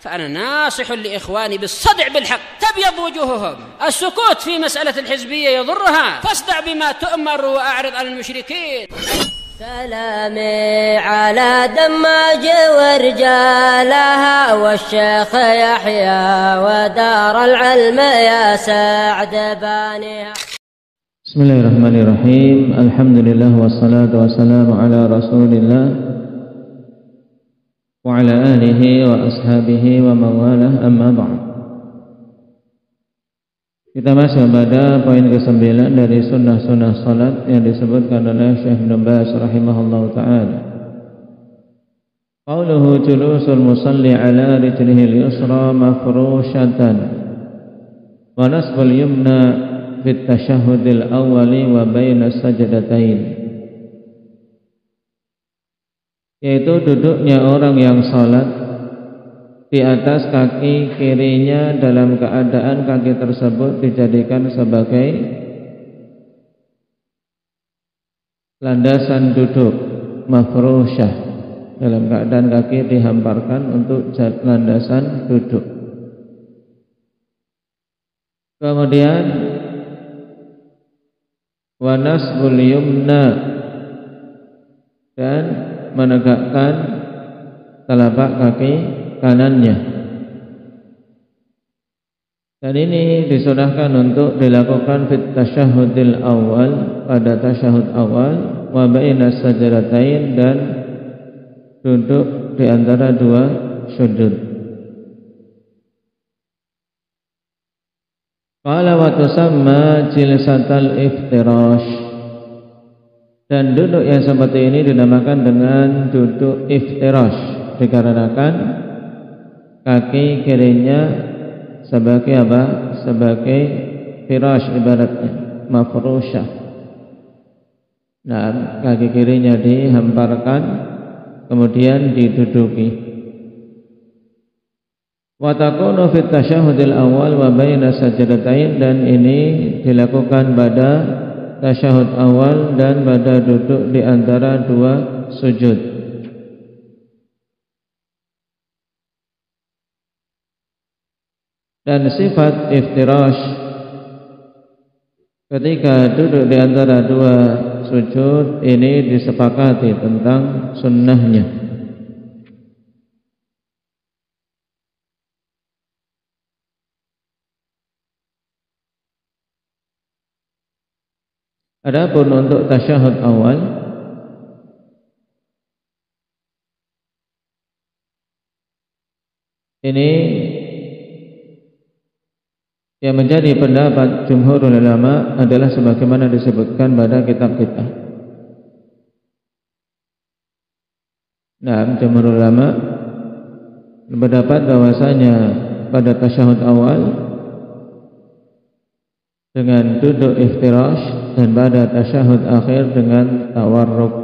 فأنا ناصح لإخواني بالصدع بالحق تبيض وجوههم. السكوت في مسألة الحزبية يضرها، فاصدع بما تؤمر وأعرض عن المشركين. سلامي على دماج ورجالها والشيخ يحيى ودار العلم يا سعد بانها. بسم الله الرحمن الرحيم. الحمد لله والصلاة والسلام على رسول الله وعلى آله وأصحابه ومن walah, amma ba'd. Kita masuk pada poin ke-9 dari sunnah-sunnah salat yang disebutkan oleh Syekh Ibnu Baz rahimahullahu ta'ala. Qauluhu julusul musalli ala rijlihi al-yusra mafrushatan wa nasbul yumna fit tashahhudil awwali wa baina sajdatain, yaitu duduknya orang yang salat di atas kaki kirinya dalam keadaan kaki tersebut dijadikan sebagai landasan duduk, mafrusyah, dalam keadaan kaki dihamparkan untuk landasan duduk. Kemudian wa nasbul yumna, dan menegakkan telapak kaki kanannya. Dan ini disunahkan untuk dilakukan fit tasyahhudil awal, pada tasyahud awal, wa baina sajdatain, dan duduk di antara dua sujud. Qala wa tusamma jilsatal iftirash, dan duduk yang seperti ini dinamakan dengan duduk iftirash dikarenakan kaki kirinya sebagai apa? Sebagai firash ibaratnya, mafrusyah. Nah, kaki kirinya dihamparkan kemudian diduduki. Wa takunu fit tasyahhudil awal wa baina sajdatain, dan ini dilakukan pada tasyahud awal dan pada duduk di antara dua sujud. Dan sifat iftirash ketika duduk di antara dua sujud ini disepakati tentang sunnahnya. Adapun untuk tasyahud awal, ini yang menjadi pendapat jumhurul ulama adalah sebagaimana disebutkan pada kitab kita. Nah, jumhurul ulama berpendapat bahwasanya pada tasyahud awal dengan duduk iftirash dan pada tasyahud akhir dengan tawarruk.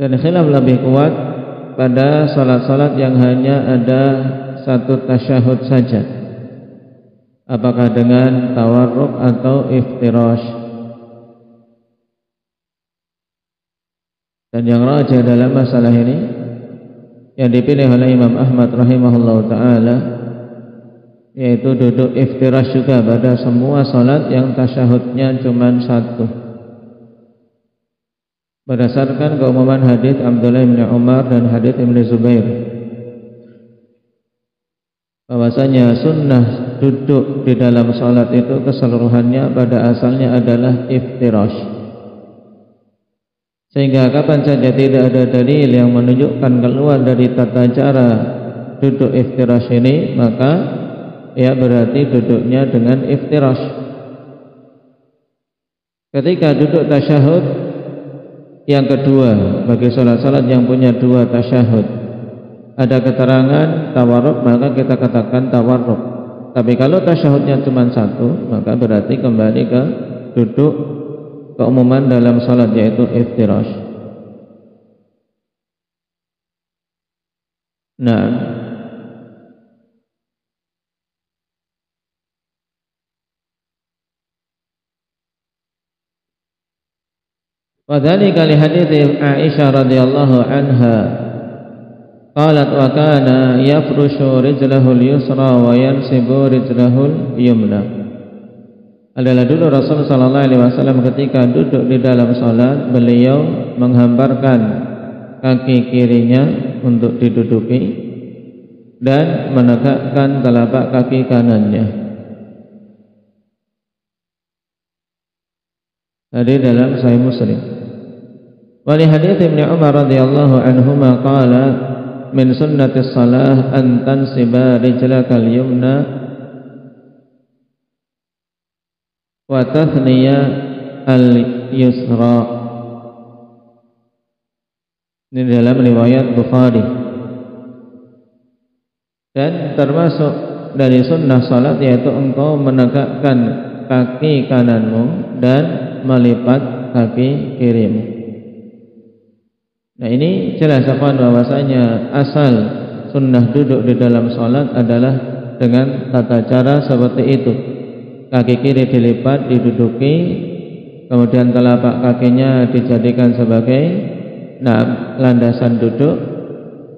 Dan khilaf lebih kuat pada salat-salat yang hanya ada satu tasyahud saja, apakah dengan tawarruk atau iftirash. Dan yang rajih dalam masalah ini yang dipilih oleh Imam Ahmad rahimahullahu ta'ala, yaitu duduk iftirash juga pada semua salat yang tasyahudnya cuma satu, berdasarkan keumuman hadis Abdullah bin Umar dan hadis Ibnu Zubair, bahwasanya sunnah duduk di dalam salat itu keseluruhannya pada asalnya adalah iftirash. Sehingga kapan saja tidak ada dalil yang menunjukkan keluar dari tata cara duduk iftirash ini, maka ya berarti duduknya dengan iftirash. Ketika duduk tasyahud yang kedua, bagi salat-salat yang punya dua tasyahud, ada keterangan tawarruk, maka kita katakan tawarruk. Tapi kalau tasyahudnya cuma satu, maka berarti kembali ke duduk keumuman dalam salat, yaitu iftirash. Nah, Wa dzalika li hadits Aisyah radhiyallahu anha qalat wa kana yafrushu rijlahu al-yusra wa yansibu rijlahu al-yumna. Adalah dulu Rasul sallallahu alaihi wasallam ketika duduk di dalam salat, beliau menghamparkan kaki kirinya untuk diduduki dan menegakkan telapak kaki kanannya. Hadis dalam Sahih Muslim. Wa li hadits Ibnu Umar radhiyallahu anhuma qala min sunnatis salah an tansiba rijlakal yumna wa tathniya al-yusra. Ini dalam riwayat Bukhari. Dan termasuk dari sunnah salat yaitu engkau menegakkan kaki kananmu dan melipat kaki kirimu. Nah, ini jelas bahwasanya asal sunnah duduk di dalam salat adalah dengan tata cara seperti itu. Kaki kiri dilipat, diduduki, kemudian telapak kakinya dijadikan sebagai landasan duduk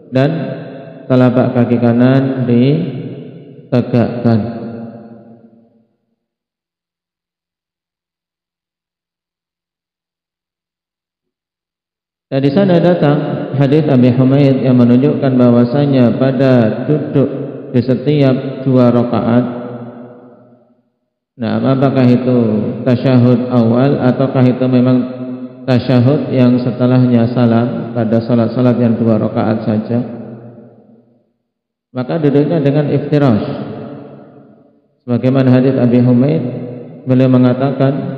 dan telapak kaki kanan ditegakkan. Dan di sana datang hadits Abi Humaid yang menunjukkan bahwasanya pada duduk di setiap 2 rakaat, nah apakah itu tasyahud awal ataukah itu memang tasyahud yang setelahnya salam pada salat-salat yang 2 rakaat saja, maka duduknya dengan iftirash. Sebagaimana hadits Abi Humaid, beliau mengatakan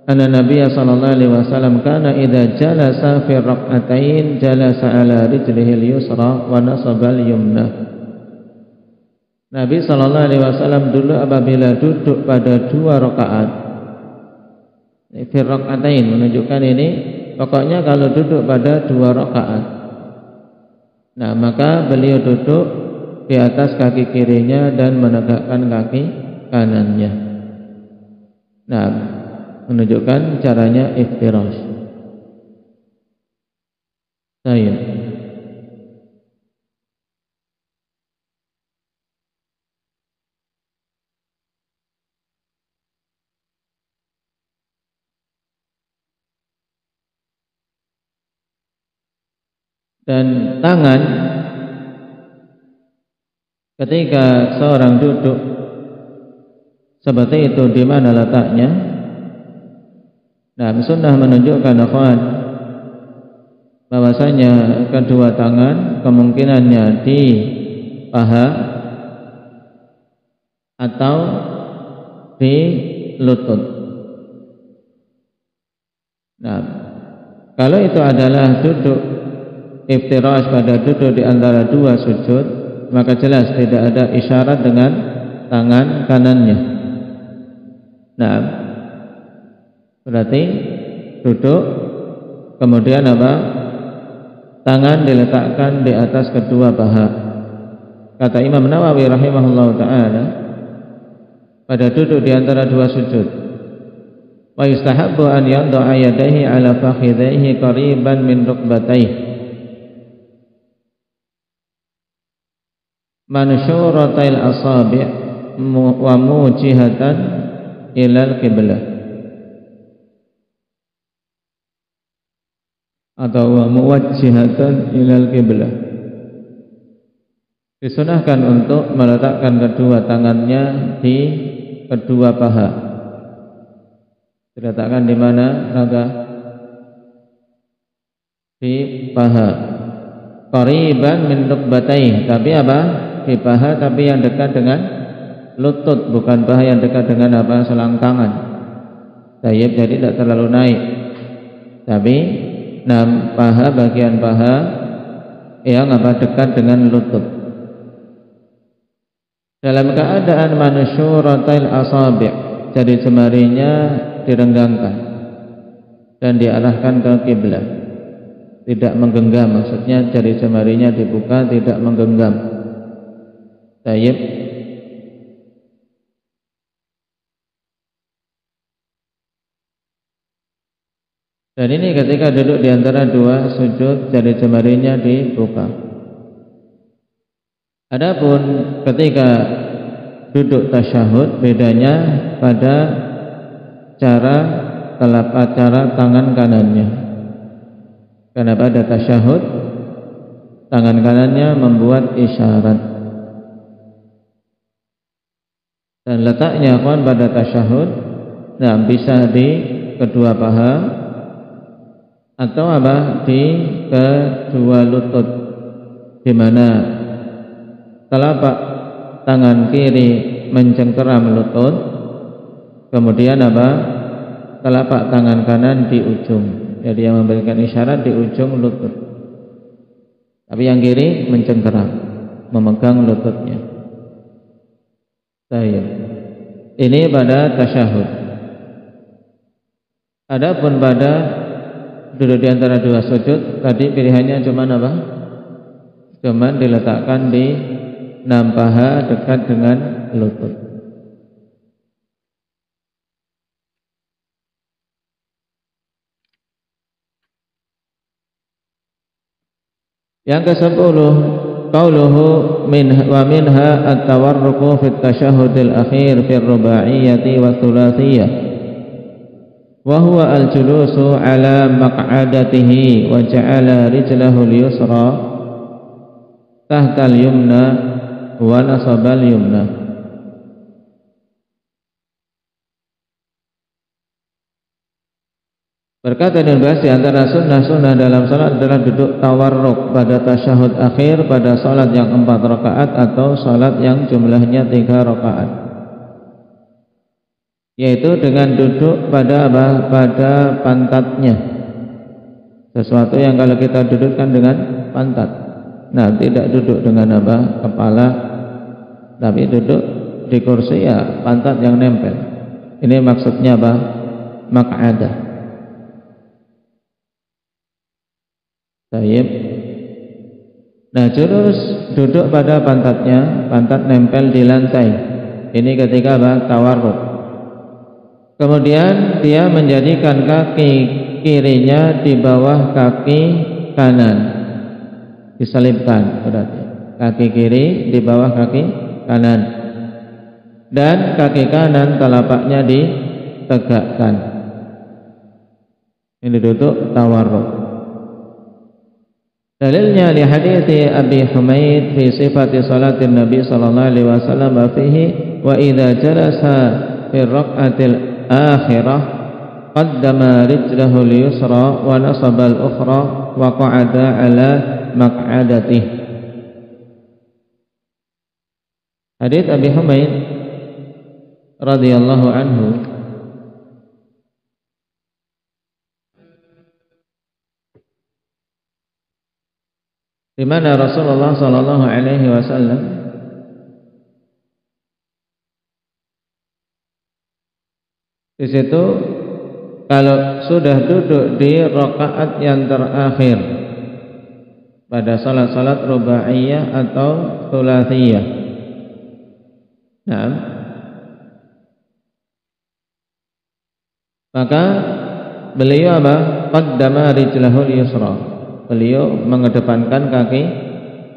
anna Nabiy sallallahu alaihi wasallam kana idza jalasa fi rak'atain jalasa ala rijlihi al-yusra wa nasaba al-yumna. Nabi sallallahu alaihi wasallam dulu apabila duduk pada 2 rakaat, fi rak'atain menunjukkan ini pokoknya kalau duduk pada 2 rakaat, nah maka beliau duduk di atas kaki kirinya dan menegakkan kaki kanannya. Nah, menunjukkan caranya iftirash. Baik. Dan tangan ketika seorang duduk seperti itu di mana letaknya? Nah, sunnah menunjukkan bahwasanya kedua tangan kemungkinannya di paha atau di lutut. Nah, kalau itu adalah duduk iftirash pada duduk di antara 2 sujud, maka jelas tidak ada isyarat dengan tangan kanannya. Nah, berarti duduk kemudian tangan diletakkan di atas kedua paha. Kata Imam Nawawi rahimahullahu taala, pada duduk di antara 2 sujud, wa yustahabbu an yad'a yadayhi ala fakhidhihi qariban min rukbatayhi mansyuratil asabi' wa mujihatan ilal qiblah atau muwajjihatan ilal qiblah. Disunahkan untuk meletakkan kedua tangannya di kedua paha. Diletakkan di mana, Raga? Di paha. Qariban min rukbatayhi, tapi apa? Di paha tapi yang dekat dengan lutut, bukan paha yang dekat dengan selangkangan. Tayyib, jadi tidak terlalu naik. Tapi paha, bagian paha yang dekat dengan lutut. Dalam keadaan mansyuratil asabi', jari jemarinya direnggangkan dan diarahkan ke kiblat, tidak menggenggam, maksudnya jari jemarinya dibuka, tidak menggenggam. Tayyib. Dan Dan ini ketika duduk di antara dua sujud, jari jemarinya dibuka. Adapun ketika duduk tasyahud, bedanya pada cara telapak tangan kanannya. Karena pada tasyahud tangan kanannya membuat isyarat. Dan letaknya pada tasyahud bisa di kedua paha atau di kedua lutut, di mana telapak tangan kiri mencengkeram lutut, kemudian telapak tangan kanan di ujung. Jadi yang memberikan isyarat di ujung lutut, tapi yang kiri mencengkeram, memegang lututnya. Ini pada tasyahud. Adapun pada duduk di antara dua sujud, tadi pilihannya cuma Cuma diletakkan di 6 paha dekat dengan lutut. Yang ke-10, qauluhu wa minha at-tawarruqu fi at-tasyahhudil akhir fi ar-ruba'iyyati wa thulathiyah wa huwa al-julusu ala maq'adatihi wa ja'ala rijlahu al-yusra tahta al-yumna wa nasaba al-yumna. Berkata dan bahas di antara sunnah-sunnah dalam salat adalah duduk tawarruk pada tasyahud akhir pada salat yang 4 rakaat atau salat yang jumlahnya 3 rakaat, yaitu dengan duduk pada pantatnya, sesuatu yang kalau kita dudukkan dengan pantat. Nah, tidak duduk dengan kepala, tapi duduk di kursi pantat yang nempel. Ini maksudnya maq'adah. Nah, jurus duduk pada pantatnya, pantat nempel di lantai. Ini ketika tawarruk. Kemudian dia menjadikan kaki kirinya di bawah kaki kanan, diselipkan berarti. Kaki kiri di bawah kaki kanan, dan kaki kanan telapaknya ditegakkan. Ini duduk tawarruk. Dalilnya li hadits Abi Humaid fi sifati salatin Nabi sallallahu alaihi wasallam fihi wa idza jalasa fi raq'atil akhirah qaddama rijlahu al-yusra wa nasaba al-ukhra wa qa'ada ala maq'adatihi. Hadits Abi Humaid radhiyallahu anhu, di mana Rasulullah sallallahu alaihi wasallam di situ kalau sudah duduk di rakaat yang terakhir pada salat-salat rubaiyah atau thulathiyah, nah, maka beliau qaddama rijlahul yusra, beliau mengedepankan kaki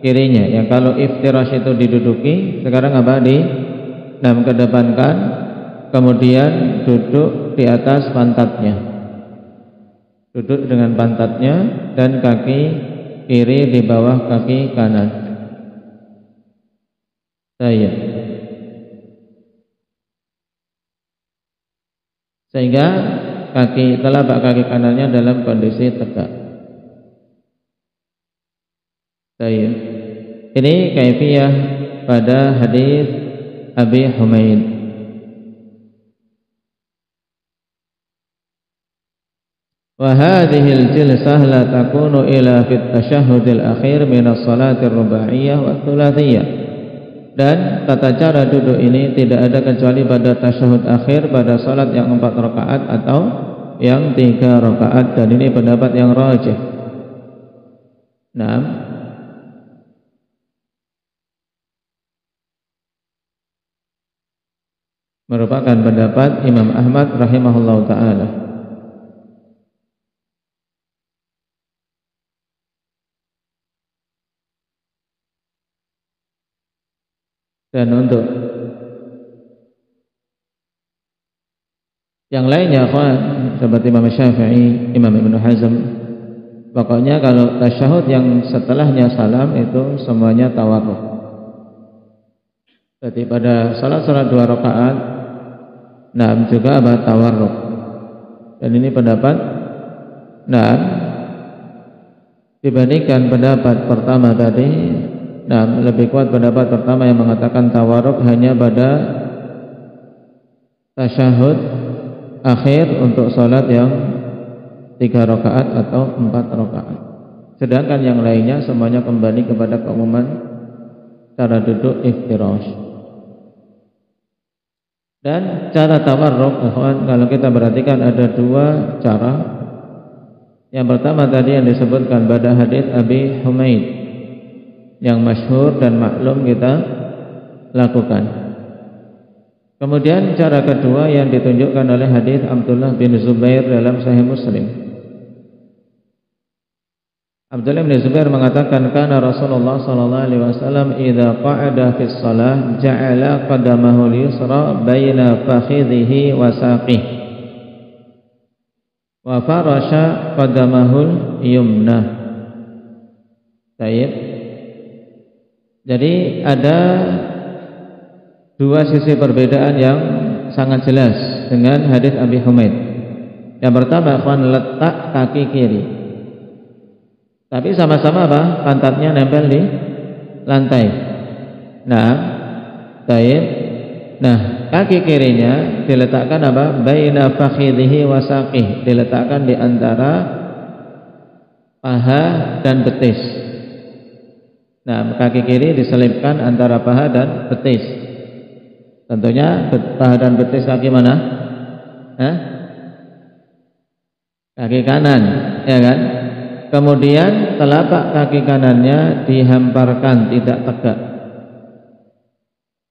kirinya. Yang kalau iftirash itu diduduki, sekarang kedepankan, kemudian duduk di atas pantatnya, duduk dengan pantatnya dan kaki kiri di bawah kaki kanan. Sehingga telapak kaki kanannya dalam kondisi tegak. Ini kaifiyah pada hadis Abi Humaid. Wa hadhihi al-jilsah la takunu ila fi at-tasyahhud al-akhir min as-salati ar-rubaiyah wa thulathiyah. Dan tata cara duduk ini tidak ada kecuali pada tasyahud akhir pada salat yang 4 rakaat atau yang 3 rakaat, dan ini pendapat yang rajih. Nah, merupakan pendapat Imam Ahmad rahimahullahu ta'ala. Dan untuk yang lainnya seperti Imam Syafi'i, Imam Ibnu Hazm, pokoknya kalau tasyahud yang setelahnya salam itu semuanya tawarruk. Jadi pada salat-salat 2 rakaat juga tawarruk. Dan ini pendapat dibandingkan pendapat pertama tadi, lebih kuat pendapat pertama yang mengatakan tawarruk hanya pada tasyahud akhir untuk salat yang 3 rakaat atau 4 rakaat. Sedangkan yang lainnya semuanya kembali kepada keumuman cara duduk iftirash. Dan cara tawarruk, kalau kita perhatikan ada 2 cara. Yang pertama tadi yang disebutkan pada hadis Abi Humaid yang masyhur dan maklum kita lakukan. Kemudian cara kedua yang ditunjukkan oleh hadis Abdullah bin Zubair dalam Sahih Muslim. Abdullah bin Zubair mengatakan, "Kana Rasulullah sallallahu alaihi wasallam idza qa'ada fi shalah ja'ala qadamahu al-yusra baina fakhidhihi wa saqihi wa farasha qadamahu al-yumna." Baik. Jadi ada 2 sisi perbedaan yang sangat jelas dengan hadis Abi Humaid. Yang pertama, letak kaki kiri. Tapi sama-sama pantatnya nempel di lantai. Kaki kirinya diletakkan baina fakhidhihi wa saqih, diletakkan di antara paha dan betis. Kaki kiri diselipkan antara paha dan betis. Tentunya paha dan betis kaki mana? Kaki kanan, ya kan? Kemudian telapak kaki kanannya dihamparkan, tidak tegak.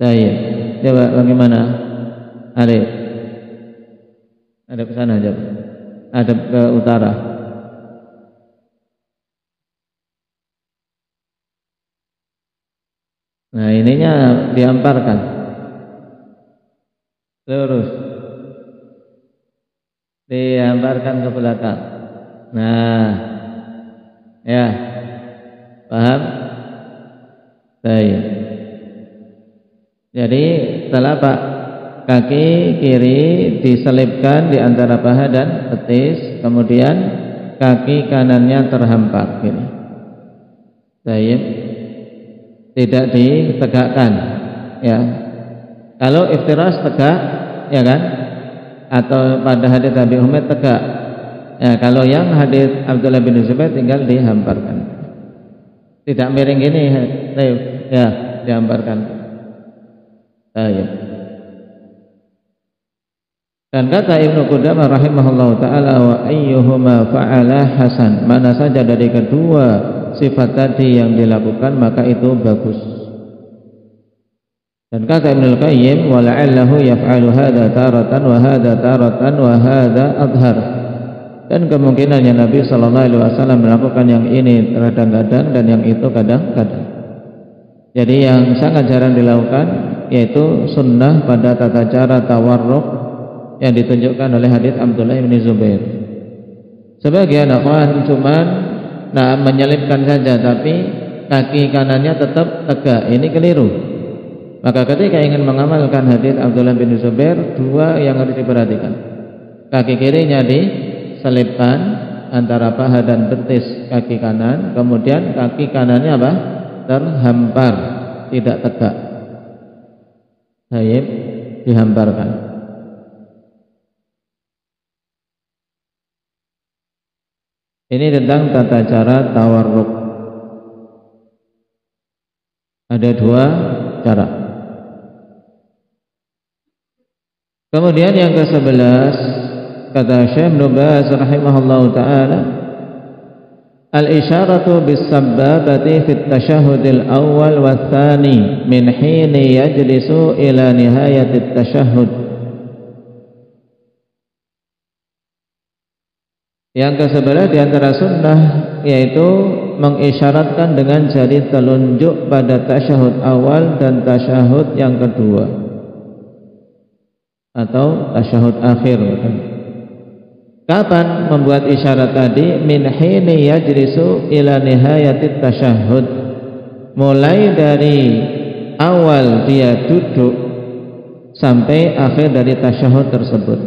Baik. Coba bagaimana? Arif. Ada ke sana aja. Ada ke utara. Ininya dihamparkan. Lurus, dihamparkan ke belakang. Ya, paham? Baik. Jadi telapak kaki kiri diselipkan di antara paha dan betis, kemudian kaki kanannya terhampar gini. Baik. Tidak ditegakkan, ya. Kalau iftirash tegak, ya kan? Atau pada hadis Abi Humaid tegak. Ya, kalau yang hadis Abdullah bin Zubair tinggal dihamparkan. Tidak miring gini, ya, dihamparkan. Ya. Dan kata Ibnu Qudamah rahimahullahu taala, wa ayyuhuma fa'ala hasan. Mana saja dari kedua sifat tadi yang dilakukan maka itu bagus. Dan kata Ibnu Qayyim, wa la'allahu yaf'alu hadza taratan wa hadza taratan wa hadza adhar. Dan kemungkinannya Nabi sallallahu alaihi wasallam melakukan yang ini kadang-kadang dan yang itu kadang-kadang. Jadi yang sangat jarang dilakukan yaitu sunnah pada tata cara tawarruk yang ditunjukkan oleh hadis Abdullah bin Zubair. Sebagian akhwan cuman menyelipkan saja tapi kaki kanannya tetap tegak. Ini keliru. Maka ketika ingin mengamalkan hadis Abdullah bin Zubair, 2 yang harus diperhatikan. Kaki kirinya diselipkan antara paha dan betis kaki kanan, kemudian kaki kanannya terhampar, tidak tegak. Baik, dihamparkan. Ini tentang tata cara tawarruk. Ada 2 cara. Kemudian yang ke-11 kata Syekh Ibnu Baz rahimahullahu taala, al-isyaratu bis-sabbabati fi at-tasyahhudil awwal wa tsani min hini yajlisu ila nihayati at-tasyahhud. Yang ke-11 di antara sunnah yaitu mengisyaratkan dengan jari telunjuk pada tasyahud awal dan tasyahud yang kedua atau tasyahud akhir. Kapan membuat isyarat tadi? Min hini yajlisu ila nihayatit tasyahud, mulai dari awal dia duduk sampai akhir dari tasyahud tersebut.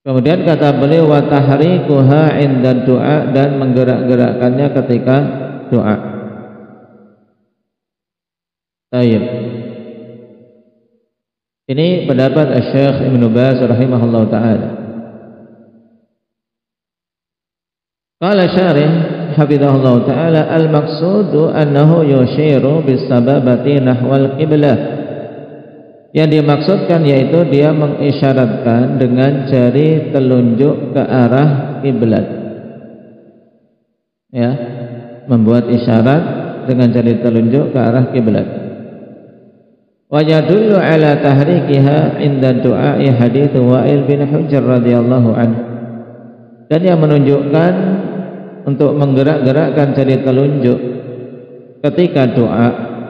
Kemudian kata beliau wa tahrikuha inda doa, dan menggerak-gerakkannya ketika doa. Baik. Ini pendapat Syekh Ibnu Baz rahimahullahu taala. Qala syarih hafizahullahu taala al-maqsudu annahu yushiru bis-sababati nahwal qiblah. Yang dimaksudkan yaitu dia mengisyaratkan dengan jari telunjuk ke arah kiblat. Ya, membuat isyarat dengan jari telunjuk ke arah kiblat. Wa yadullu ala tahrikiha inda du'ai hadits Wa'il bin Hujr radhiyallahu anhu. Dan yang menunjukkan untuk menggerak-gerakkan jari telunjuk ketika doa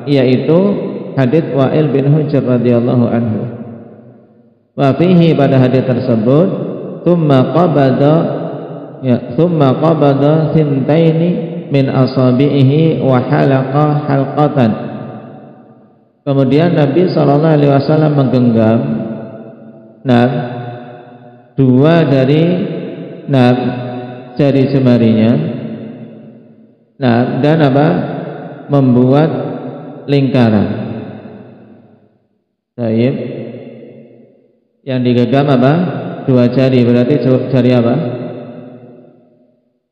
yaitu hadits Wa'il bin Hujr radhiyallahu anhu. Wa fihi, pada hadits tersebut, thumma qabada thintaini min asabihi wa halaqa halqatan. Kemudian Nabi SAW menggenggam dua dari jari jemarinya, dan membuat lingkaran. Baik. Yang digenggam dua jari, berarti jari apa?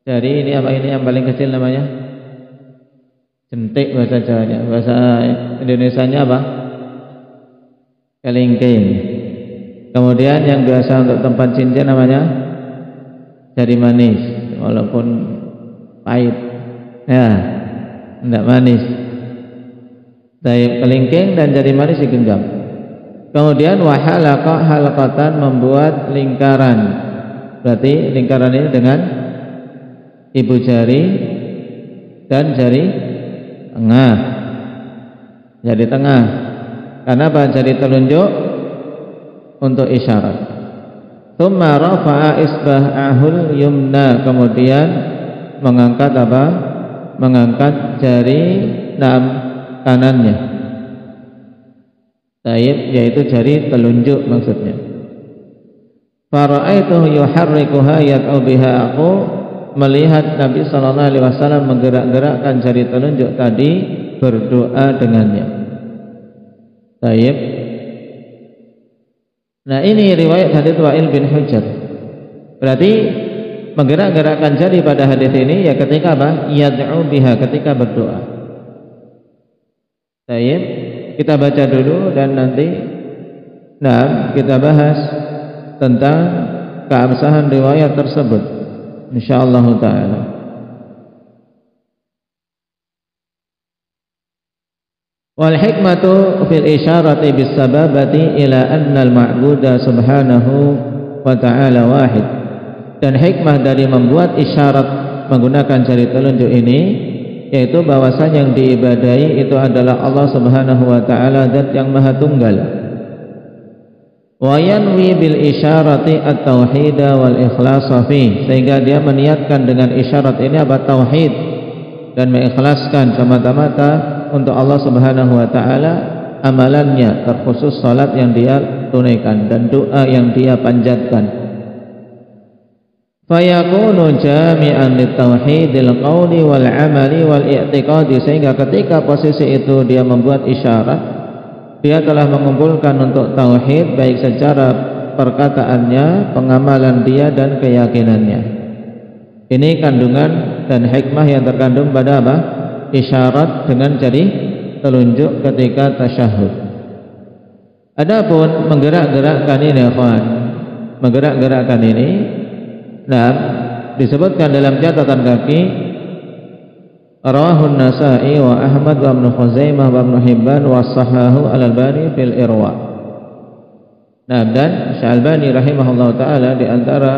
Jari ini ini yang paling kecil namanya? Jentik bahasa Jawanya. Bahasa Indonesianya apa? Kelingking. Kemudian yang biasa untuk tempat cincin namanya jari manis, walaupun pahit. Ya, tidak manis. Dari kelingking dan jari manis digenggam. Kemudian wahalaqa halaqatan, membuat lingkaran. Berarti lingkaran ini dengan ibu jari dan jari tengah. Jari tengah. Karena jari telunjuk untuk isyarat. Tsumma rafa'a isbahahul yumna, kemudian mengangkat mengangkat jari kanannya. Taib, yaitu jari telunjuk maksudnya. Fara'aituhu yuharrikuha yad'u biha, aku melihat Nabi SAW menggerak-gerakkan jari telunjuk tadi, berdoa dengannya. Taib. Nah, ini riwayat hadits Wa'il bin Hujr. Berarti menggerak-gerakkan jari pada hadits ini ya ketika yad'u biha, ketika berdoa. Taib. Kita baca dulu dan nanti kita bahas tentang keabsahan riwayat tersebut insyaallah taala. Wal hikmatu fil isyarati bis sababati ila anna al ma'buda subhanahu wa ta'ala wahid. Dan hikmah dari membuat isyarat menggunakan jari telunjuk ini yaitu bahwasanya yang diibadahi itu adalah Allah Subhanahu wa taala, zat yang maha tunggal. Wa yanwi bil isyarati at-tauhid wal ikhlas fi, sehingga dia meniatkan dengan isyarat ini tauhid dan mengikhlaskan semata-mata untuk Allah Subhanahu wa taala amalannya, terkhusus salat yang dia tunaikan dan doa yang dia panjatkan. Fayakunu jami'an litauhidil qawli wal amali wal i'tiqadi, sehingga ketika posisi itu dia membuat isyarat, dia telah mengumpulkan untuk tauhid baik secara perkataannya, pengamalan dia dan keyakinannya. Ini kandungan dan hikmah yang terkandung pada isyarat dengan jari telunjuk ketika tasyahud. Adapun menggerak-gerakkan ini, menggerak-gerakkan ini disebutkan dalam catatan kaki rawahun Nasa'i wa Ahmad wa Ibnu Khuzaimah wa Ibnu Hibban wa sahahu al-Albani fil Irwa. Dan Syalbani rahimahullah taala di antara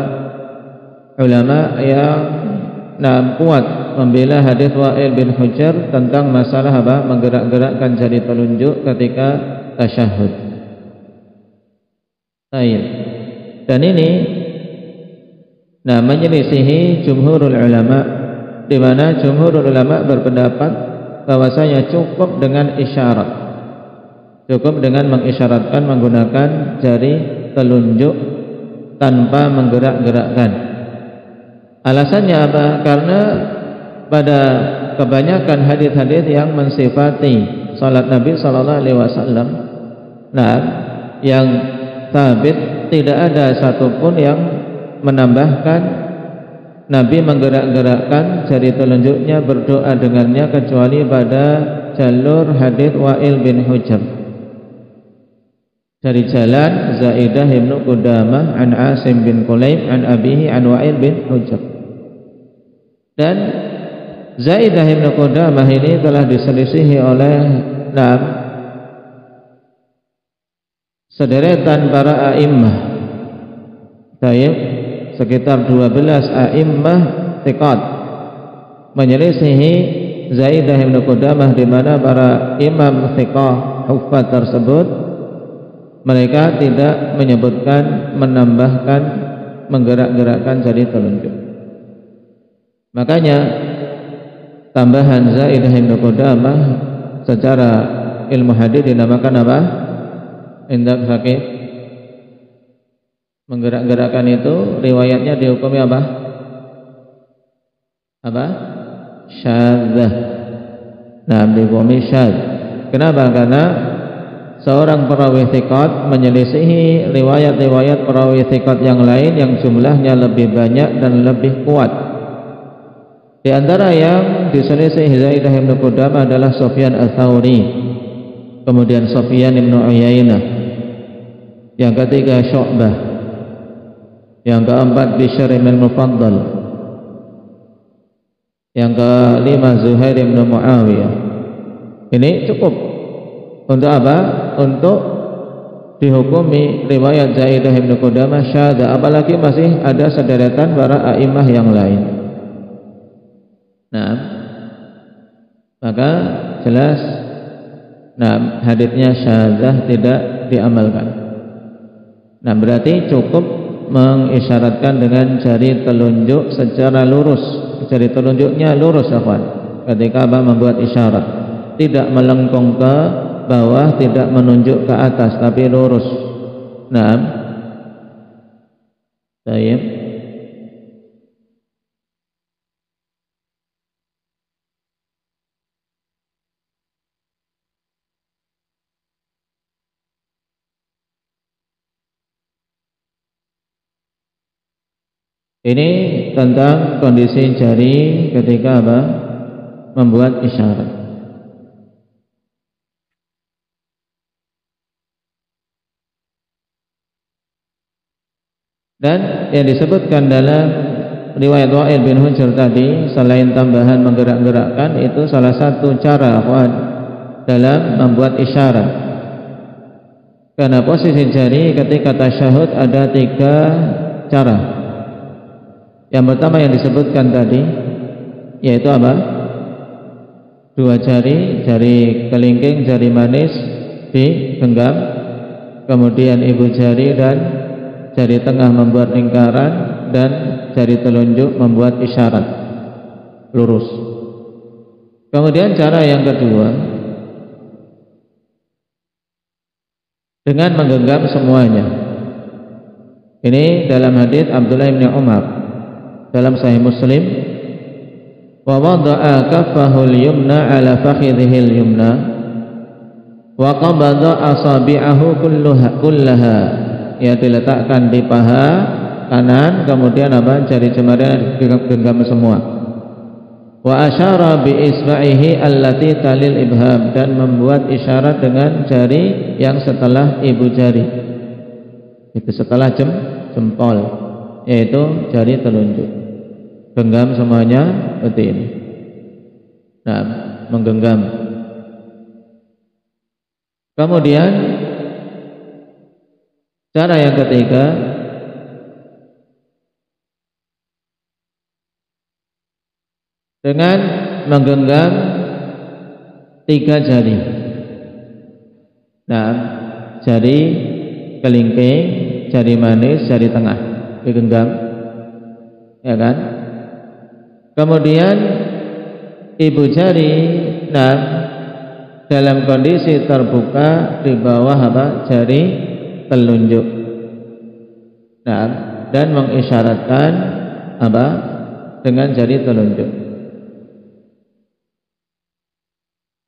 ulama yang kuat membela hadis Wa'il bin Hujr tentang masalah apa? Menggerak-gerakkan jari telunjuk ketika tasyahud. Baik. Dan ini menyelisihi jumhurul ulama, di mana jumhurul ulama berpendapat bahwasanya cukup dengan isyarat, cukup dengan mengisyaratkan menggunakan jari telunjuk tanpa menggerak-gerakkan. Alasannya apa? Karena pada kebanyakan hadis-hadis yang mensifati salat Nabi sallallahu alaihi wasallam, yang sabit, tidak ada satupun yang menambahkan Nabi menggerak-gerakkan jari telunjuknya berdoa dengannya kecuali pada jalur hadis Wa'il bin Hujr dari jalan Zaidah bin Qudamah an Asim bin Qulaib an abihi an Wa'il bin Hujr. Dan Zaidah bin Qudamah ini telah diselisihi oleh sederetan para a'immah, sekitar 12 a'immah thiqat menyelisihi Zaidah bin Qudamah, di mana para imam thiqah huffaz tersebut mereka tidak menyebutkan menambahkan menggerak-gerakkan jari telunjuk. Makanya tambahan Zaidah bin Qudamah secara ilmu hadis dinamakan apa? Indak fakih. Menggerak-gerakkan itu riwayatnya dihukumi apa? Syadzah. Dihukumi syadz. Kenapa? Karena seorang perawi thiqat menyelisihi riwayat-riwayat perawi thiqat yang lain yang jumlahnya lebih banyak dan lebih kuat. Di antara yang diselisih Zaidah bin Qudamah adalah Sufyan Ats-Tsauri, kemudian Sufyan bin Uyainah, yang ketiga Syu'bah, yang keempat Bishr bin Mufaddal, yang kelima Zuhair bin Muawiyah. Ini cukup untuk apa? Untuk dihukumi riwayat Zaidah bin Qudamah syadzah, apalagi masih ada sederetan para a'immah yang lain. Maka jelas haditsnya syadzah tidak diamalkan. Berarti cukup mengisyaratkan dengan jari telunjuk secara lurus. Jari telunjuknya lurus, akhwan, ketika membuat isyarat, tidak melengkung ke bawah, tidak menunjuk ke atas, tapi lurus. Baik. Ini tentang kondisi jari ketika membuat isyarat. Dan yang disebutkan dalam riwayat Wa'il bin Hujr tadi, selain tambahan menggerak-gerakkan, itu salah satu cara dalam membuat isyarat. Karena posisi jari ketika tasyahud ada 3 cara. Yang pertama yang disebutkan tadi, yaitu apa? 2 jari, jari kelingking, jari manis digenggam, kemudian ibu jari dan jari tengah membuat lingkaran, dan jari telunjuk membuat isyarat lurus. Kemudian cara yang kedua, dengan menggenggam semuanya. Ini dalam hadits Abdullah bin Umar dalam Sahih Muslim, wa wada'a kaffahul yumna ala fakhidhihil yumna wa qabada asabi'ahu kullaha, ya, diletakkan di paha kanan, kemudian jari jemarinya digenggam semua. Wa asyara bi isba'ihi allati talil ibham, dan membuat isyarat dengan jari yang setelah ibu jari, itu setelah jempol, yaitu jari telunjuk. Genggam semuanya seperti ini. Menggenggam. Kemudian cara yang ketiga, dengan menggenggam 3 jari. Nah, jari kelingking, jari manis, jari tengah digenggam, ya kan? Kemudian ibu jari, nah, dalam kondisi terbuka di bawah jari telunjuk, nah, dan mengisyaratkan dengan jari telunjuk.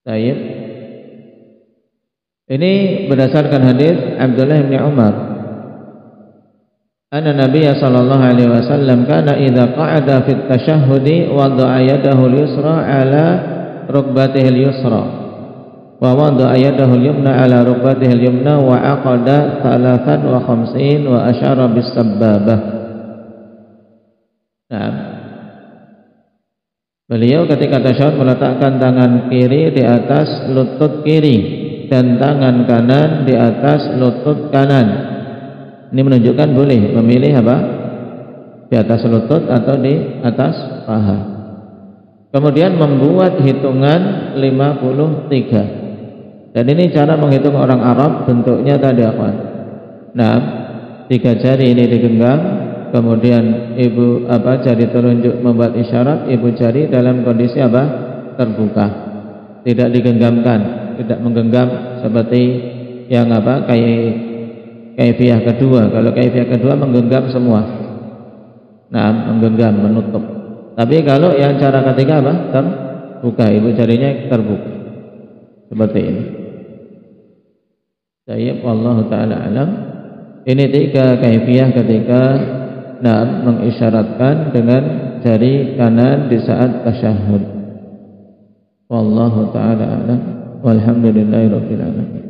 Baik. Ini berdasarkan hadis Abdullah bin Umar. Anna Nabiy sallallahu alaihi wasallam kana idza qa'ada fit tashahhudi wada'a yadahu al-yusra 'ala rukbatihi al-yusra wa wada'a yadahu al-yumna 'ala rukbatihi al-yumna wa aqada 53 wa asyara bis-sabbabah. Nah, beliau ketika tasyahud meletakkan tangan kiri di atas lutut kiri dan tangan kanan di atas lutut kanan. Ini menunjukkan boleh memilih di atas lutut atau di atas paha. Kemudian membuat hitungan 53. Dan ini cara menghitung orang Arab, bentuknya tadi Nah, 3 jari ini digenggam, kemudian jari telunjuk membuat isyarat, ibu jari dalam kondisi terbuka, tidak digenggamkan, tidak menggenggam seperti yang kaifiyah kedua. Kalau kaifiyah kedua menggenggam semua, nah, menggenggam, menutup. Tapi kalau yang cara ketiga terbuka, ibu jarinya terbuka seperti ini. Tayyib, wallahu ta'ala alam. Ini 3 kaifiyah ketika mengisyaratkan dengan jari kanan di saat tasyahud. Wallahu ta'ala alam. Walhamdulillahirabbil alamin.